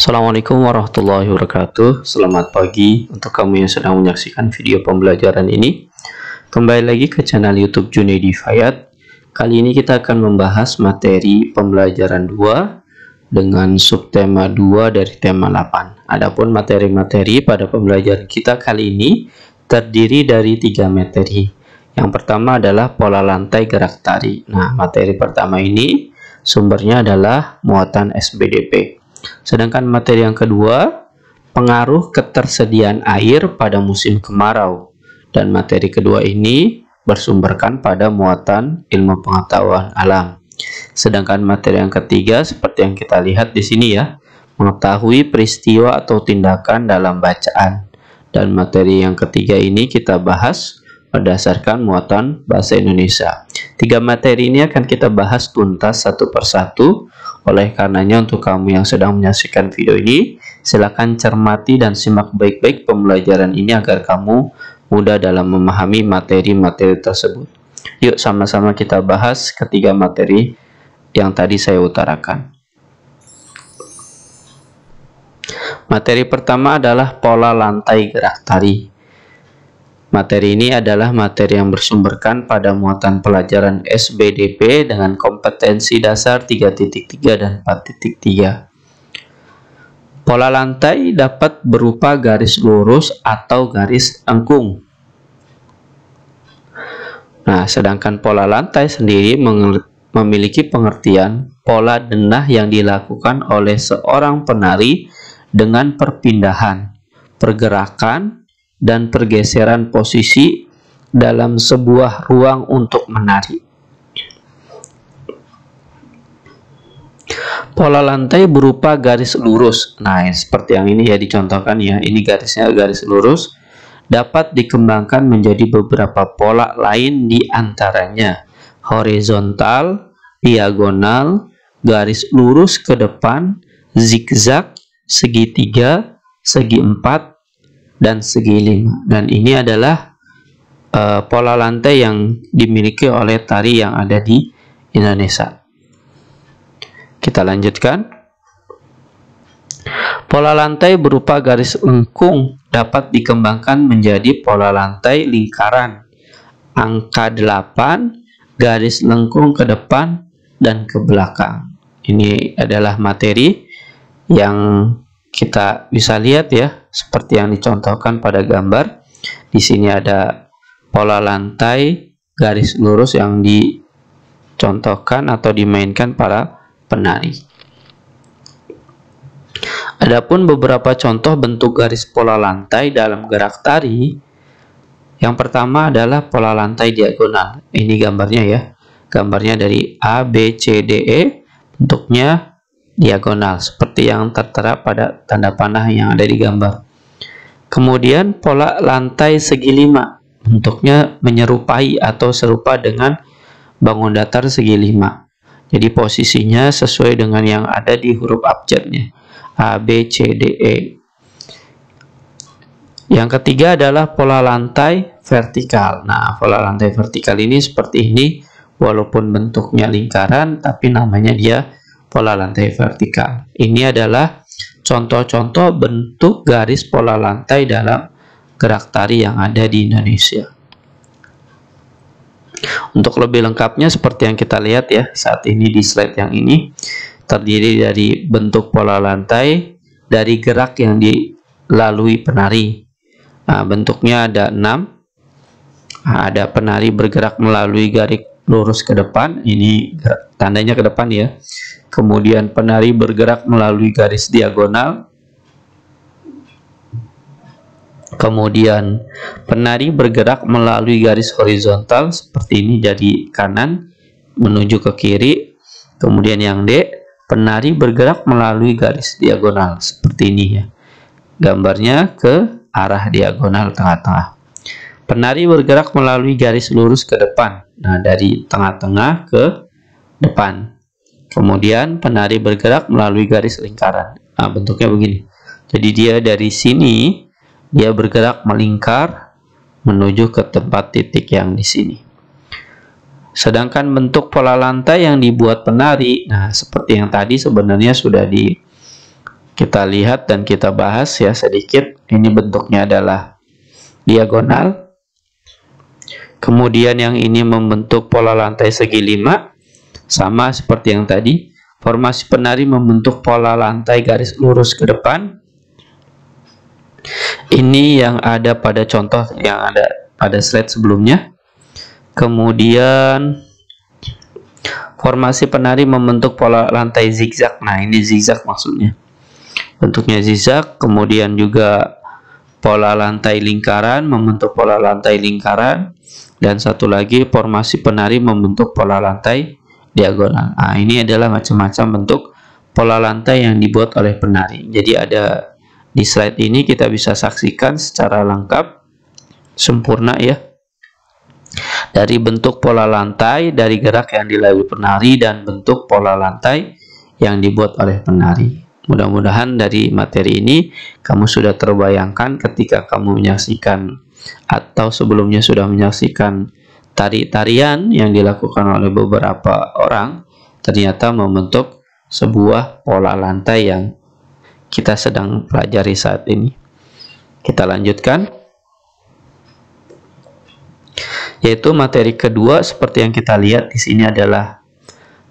Assalamualaikum warahmatullahi wabarakatuh. Selamat pagi untuk kamu yang sedang menyaksikan video pembelajaran ini. Kembali lagi ke channel YouTube Junaidi Fayat. Kali ini kita akan membahas materi pembelajaran 2 dengan subtema 2 dari tema 8. Adapun materi-materi pada pembelajaran kita kali ini terdiri dari 3 materi. Yang pertama adalah pola lantai gerak tari. Nah, materi pertama ini sumbernya adalah muatan SBDP. Sedangkan materi yang kedua, pengaruh ketersediaan air pada musim kemarau. Dan materi kedua ini bersumberkan pada muatan ilmu pengetahuan alam. Sedangkan materi yang ketiga, seperti yang kita lihat di sini ya, mengetahui peristiwa atau tindakan dalam bacaan. Dan materi yang ketiga ini kita bahas berdasarkan muatan bahasa Indonesia. 3 materi ini akan kita bahas tuntas satu persatu. Oleh karenanya untuk kamu yang sedang menyaksikan video ini, silakan cermati dan simak baik-baik pembelajaran ini agar kamu mudah dalam memahami materi-materi tersebut. Yuk sama-sama kita bahas ketiga materi yang tadi saya utarakan. Materi pertama adalah pola lantai gerak tari. Materi ini adalah materi yang bersumberkan pada muatan pelajaran SBDP dengan kompetensi dasar 3.3 dan 4.3. Pola lantai dapat berupa garis lurus atau garis lengkung. Nah, sedangkan pola lantai sendiri memiliki pengertian pola denah yang dilakukan oleh seorang penari dengan perpindahan, pergerakan, dan pergeseran posisi dalam sebuah ruang untuk menari. Pola lantai berupa garis lurus. Nah, seperti yang ini ya dicontohkan ya. Ini garisnya garis lurus. Dapat dikembangkan menjadi beberapa pola lain di antaranya horizontal, diagonal, garis lurus ke depan, zigzag, segitiga, segi empat, dan segi 5. Dan ini adalah pola lantai yang dimiliki oleh tari yang ada di Indonesia. Kita lanjutkan. Pola lantai berupa garis lengkung dapat dikembangkan menjadi pola lantai lingkaran, angka 8, garis lengkung ke depan dan ke belakang. Ini adalah materi yang kita bisa lihat ya, seperti yang dicontohkan pada gambar. Di sini ada pola lantai garis lurus yang dicontohkan atau dimainkan para penari. Adapun beberapa contoh bentuk garis pola lantai dalam gerak tari. Yang pertama adalah pola lantai diagonal. Ini gambarnya ya. Gambarnya dari A, B, C, D, E. Bentuknya diagonal seperti yang tertera pada tanda panah yang ada di gambar. Kemudian pola lantai segi 5, bentuknya menyerupai atau serupa dengan bangun datar segi 5. Jadi posisinya sesuai dengan yang ada di huruf abjadnya, A, B, C, D, E. Yang ketiga adalah pola lantai vertikal. Nah, pola lantai vertikal ini seperti ini, walaupun bentuknya lingkaran tapi namanya dia pola lantai vertikal. Ini adalah contoh-contoh bentuk garis pola lantai dalam gerak tari yang ada di Indonesia. Untuk lebih lengkapnya seperti yang kita lihat ya saat ini di slide yang ini, terdiri dari bentuk pola lantai dari gerak yang dilalui penari. Nah, bentuknya ada 6. Nah, ada penari bergerak melalui garis lurus ke depan, ini tandanya ke depan ya. Kemudian penari bergerak melalui garis diagonal. Kemudian penari bergerak melalui garis horizontal seperti ini, jadi kanan menuju ke kiri. Kemudian yang D, penari bergerak melalui garis diagonal seperti ini ya. Gambarnya ke arah diagonal tengah-tengah. Penari bergerak melalui garis lurus ke depan. Nah, dari tengah-tengah ke depan. Kemudian penari bergerak melalui garis lingkaran. Nah, bentuknya begini. Jadi dia dari sini dia bergerak melingkar menuju ke tempat titik yang di sini. Sedangkan bentuk pola lantai yang dibuat penari, nah seperti yang tadi sebenarnya sudah Kita lihat dan kita bahas ya sedikit. Ini bentuknya adalah diagonal. Kemudian yang ini membentuk pola lantai segi 5. Sama seperti yang tadi. Formasi penari membentuk pola lantai garis lurus ke depan. Ini yang ada pada contoh yang ada pada slide sebelumnya. Kemudian formasi penari membentuk pola lantai zigzag. Nah, ini zigzag maksudnya. Bentuknya zigzag. Kemudian juga pola lantai lingkaran membentuk pola lantai lingkaran. Dan satu lagi formasi penari membentuk pola lantai diagonal. Nah, ini adalah macam-macam bentuk pola lantai yang dibuat oleh penari. Jadi ada di slide ini kita bisa saksikan secara lengkap, sempurna ya, dari bentuk pola lantai, dari gerak yang dilalui penari, dan bentuk pola lantai yang dibuat oleh penari. Mudah-mudahan dari materi ini kamu sudah terbayangkan ketika kamu menyaksikan atau sebelumnya sudah menyaksikan tarian yang dilakukan oleh beberapa orang, ternyata membentuk sebuah pola lantai yang kita sedang pelajari saat ini. Kita lanjutkan, yaitu materi kedua. Seperti yang kita lihat di sini adalah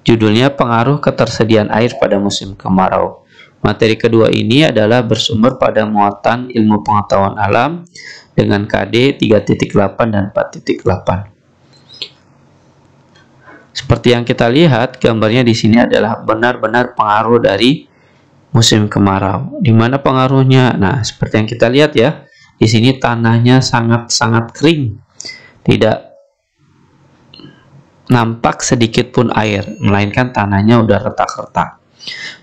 judulnya pengaruh ketersediaan air pada musim kemarau. Materi kedua ini adalah bersumber pada muatan ilmu pengetahuan alam dengan KD 3.8 dan 4.8. Seperti yang kita lihat, gambarnya di sini adalah benar-benar pengaruh dari musim kemarau. Di mana pengaruhnya? Nah, seperti yang kita lihat ya, di sini tanahnya sangat-sangat kering. Tidak nampak sedikit pun air, melainkan tanahnya udah retak-retak.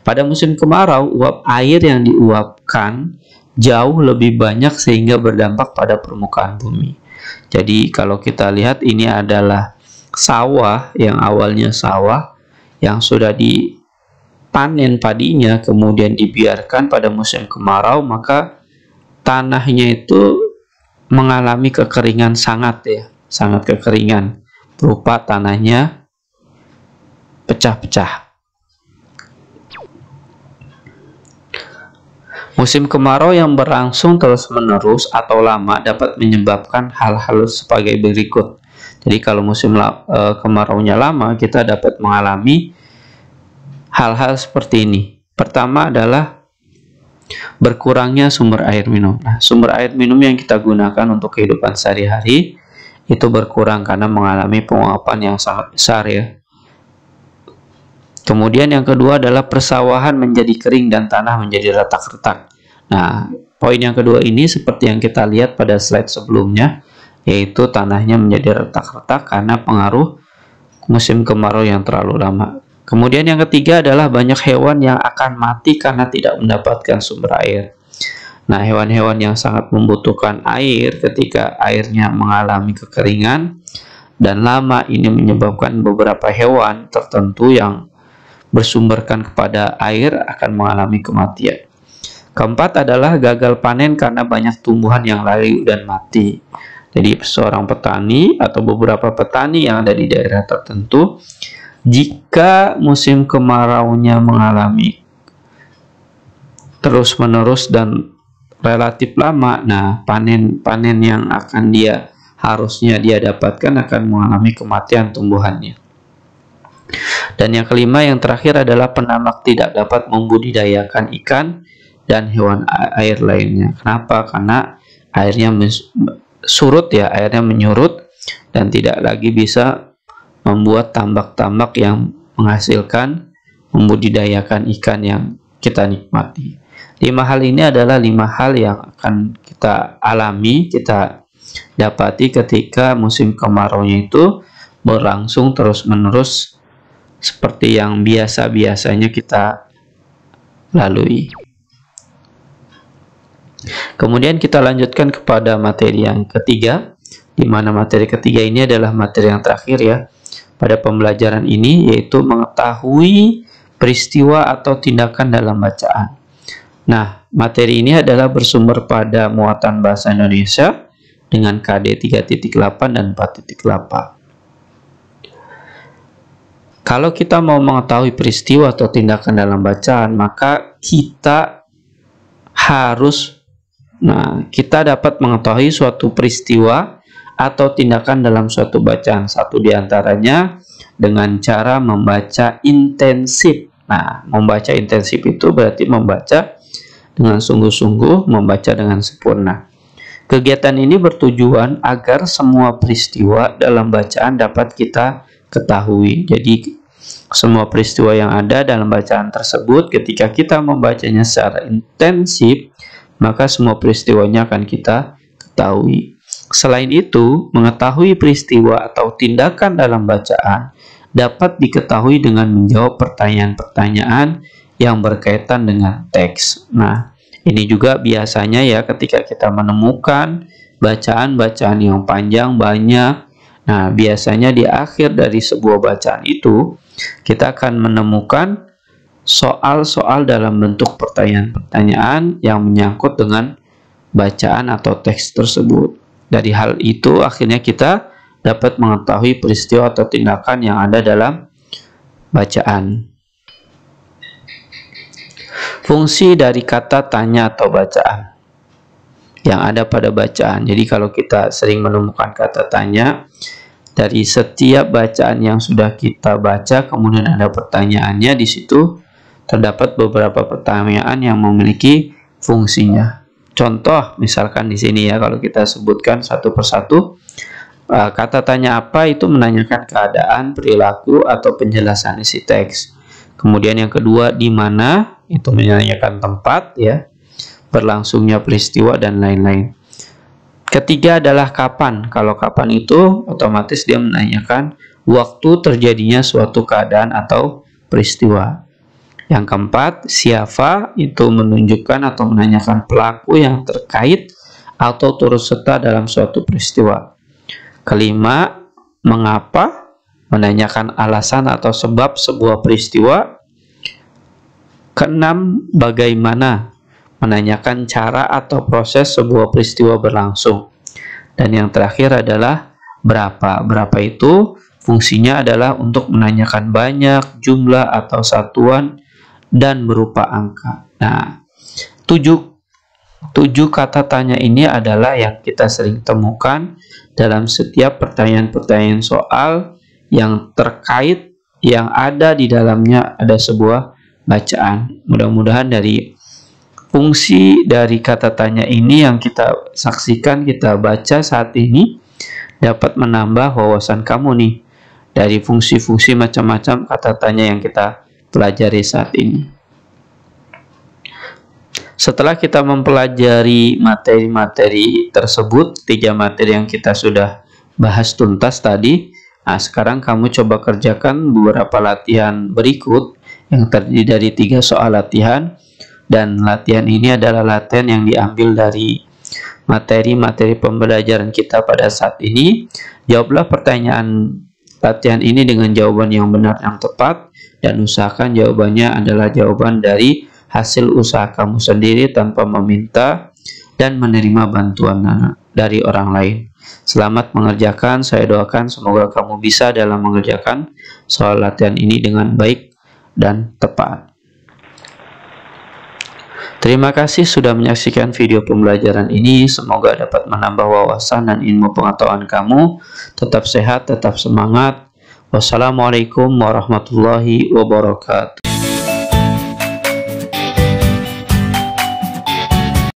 Pada musim kemarau, uap air yang diuapkan jauh lebih banyak sehingga berdampak pada permukaan bumi. Jadi kalau kita lihat, ini adalah sawah yang awalnya sawah yang sudah dipanen padinya, kemudian dibiarkan pada musim kemarau, maka tanahnya itu mengalami kekeringan sangat kekeringan, berupa tanahnya pecah-pecah. Musim kemarau yang berlangsung terus-menerus atau lama dapat menyebabkan hal-hal sebagai berikut. Jadi kalau musim kemaraunya lama, kita dapat mengalami hal-hal seperti ini. Pertama adalah berkurangnya sumber air minum. Nah, sumber air minum yang kita gunakan untuk kehidupan sehari-hari itu berkurang karena mengalami penguapan yang sangat besar ya. Kemudian yang kedua adalah persawahan menjadi kering dan tanah menjadi retak-retak. Nah, poin yang kedua ini seperti yang kita lihat pada slide sebelumnya, yaitu tanahnya menjadi retak-retak karena pengaruh musim kemarau yang terlalu lama. Kemudian yang ketiga adalah banyak hewan yang akan mati karena tidak mendapatkan sumber air. Nah, hewan-hewan yang sangat membutuhkan air ketika airnya mengalami kekeringan dan lama, ini menyebabkan beberapa hewan tertentu yang bersumberkan kepada air akan mengalami kematian. Keempat adalah gagal panen karena banyak tumbuhan yang layu dan mati. Jadi seorang petani atau beberapa petani yang ada di daerah tertentu, jika musim kemaraunya mengalami terus-menerus dan relatif lama, nah panen yang akan harusnya dia dapatkan akan mengalami kematian tumbuhannya. Dan yang kelima, yang terakhir adalah penamak tidak dapat membudidayakan ikan dan hewan air lainnya. Kenapa? Karena airnya surut ya, airnya menyurut dan tidak lagi bisa membuat tambak-tambak yang menghasilkan membudidayakan ikan yang kita nikmati. 5 hal ini adalah 5 hal yang akan kita alami, kita dapati ketika musim kemaraunya itu berlangsung terus-menerus seperti yang biasa-biasanya kita lalui. Kemudian kita lanjutkan kepada materi yang ketiga, di mana materi ketiga ini adalah materi yang terakhir ya pada pembelajaran ini, yaitu mengetahui peristiwa atau tindakan dalam bacaan. Nah, materi ini adalah bersumber pada muatan bahasa Indonesia dengan KD 3.8 dan 4.8. Kalau kita mau mengetahui peristiwa atau tindakan dalam bacaan, maka kita kita dapat mengetahui suatu peristiwa atau tindakan dalam suatu bacaan. Satu diantaranya dengan cara membaca intensif. Nah, membaca intensif itu berarti membaca dengan sungguh-sungguh, membaca dengan sempurna. Kegiatan ini bertujuan agar semua peristiwa dalam bacaan dapat kita ketahui. Jadi, semua peristiwa yang ada dalam bacaan tersebut, ketika kita membacanya secara intensif, maka semua peristiwanya akan kita ketahui. Selain itu, mengetahui peristiwa atau tindakan dalam bacaan dapat diketahui dengan menjawab pertanyaan-pertanyaan yang berkaitan dengan teks. Nah, ini juga biasanya ya ketika kita menemukan bacaan-bacaan yang panjang banyak. Nah, biasanya di akhir dari sebuah bacaan itu kita akan menemukan soal-soal dalam bentuk pertanyaan-pertanyaan yang menyangkut dengan bacaan atau teks tersebut. Dari hal itu akhirnya kita dapat mengetahui peristiwa atau tindakan yang ada dalam bacaan. Fungsi dari kata tanya atau bacaan yang ada pada bacaan. Jadi kalau kita sering menemukan kata tanya, dari setiap bacaan yang sudah kita baca kemudian ada pertanyaannya, di situ terdapat beberapa pertanyaan yang memiliki fungsinya. Contoh misalkan di sini ya, kalau kita sebutkan satu persatu, kata tanya apa itu menanyakan keadaan, perilaku, atau penjelasan isi teks. Kemudian yang kedua, di mana, itu menanyakan tempat ya, berlangsungnya peristiwa dan lain-lain. Ketiga adalah kapan. Kalau kapan itu otomatis dia menanyakan waktu terjadinya suatu keadaan atau peristiwa. Yang keempat, siapa, itu menunjukkan atau menanyakan pelaku yang terkait atau turut serta dalam suatu peristiwa. Kelima, mengapa, menanyakan alasan atau sebab sebuah peristiwa. Keenam, bagaimana, menanyakan cara atau proses sebuah peristiwa berlangsung. Dan yang terakhir adalah berapa. Berapa itu fungsinya adalah untuk menanyakan banyak, jumlah atau satuan, dan berupa angka. Nah, tujuh kata tanya ini adalah yang kita sering temukan dalam setiap pertanyaan-pertanyaan soal yang terkait, yang ada di dalamnya ada sebuah bacaan. Mudah-mudahan dari fungsi dari kata tanya ini yang kita saksikan, kita baca saat ini, dapat menambah wawasan kamu nih dari fungsi-fungsi macam-macam kata tanya yang kita pelajari saat ini. Setelah kita mempelajari materi-materi tersebut, 3 materi yang kita sudah bahas tuntas tadi, nah sekarang kamu coba kerjakan beberapa latihan berikut yang terdiri dari 3 soal latihan, dan latihan ini adalah latihan yang diambil dari materi-materi pembelajaran kita pada saat ini. Jawablah pertanyaan latihan ini dengan jawaban yang benar yang tepat, dan usahakan jawabannya adalah jawaban dari hasil usaha kamu sendiri tanpa meminta dan menerima bantuan dari orang lain. Selamat mengerjakan. Saya doakan semoga kamu bisa dalam mengerjakan soal latihan ini dengan baik dan tepat. Terima kasih sudah menyaksikan video pembelajaran ini. Semoga dapat menambah wawasan dan ilmu pengetahuan kamu. Tetap sehat, tetap semangat. Wassalamualaikum warahmatullahi wabarakatuh.